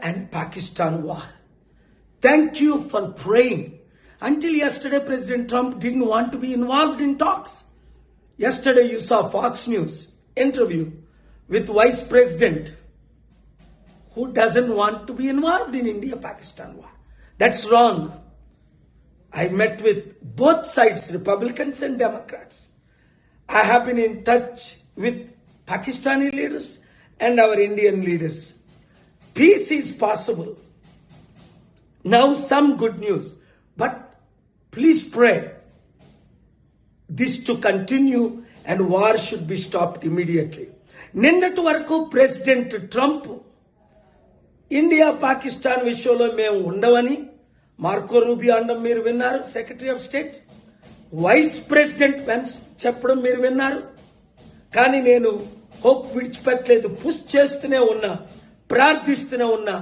and Pakistan war. Thank you for praying. Until yesterday, President Trump didn't want to be involved in talks. Yesterday, you saw Fox News interview with Vice President who doesn't want to be involved in India-Pakistan war. That's wrong. I met with both sides, Republicans and Democrats. I have been in touch with Pakistani leaders and our Indian leaders. Peace is possible. Now some good news, but please pray this to continue and war should be stopped immediately. నిన్నటి వరకు president Trump India Pakistan విషయంలో మేము ఉండవని Marco Rubio అనడం మీరు విన్నారు, secretary of state. Vice president Pence చెప్పడం మీరు విన్నారు. కానీ నేను హోప్ విడిచిపెట్టలేదు, పుష్ చేస్తూనే ఉన్నా, ప్రార్థిస్తూనే ఉన్నా.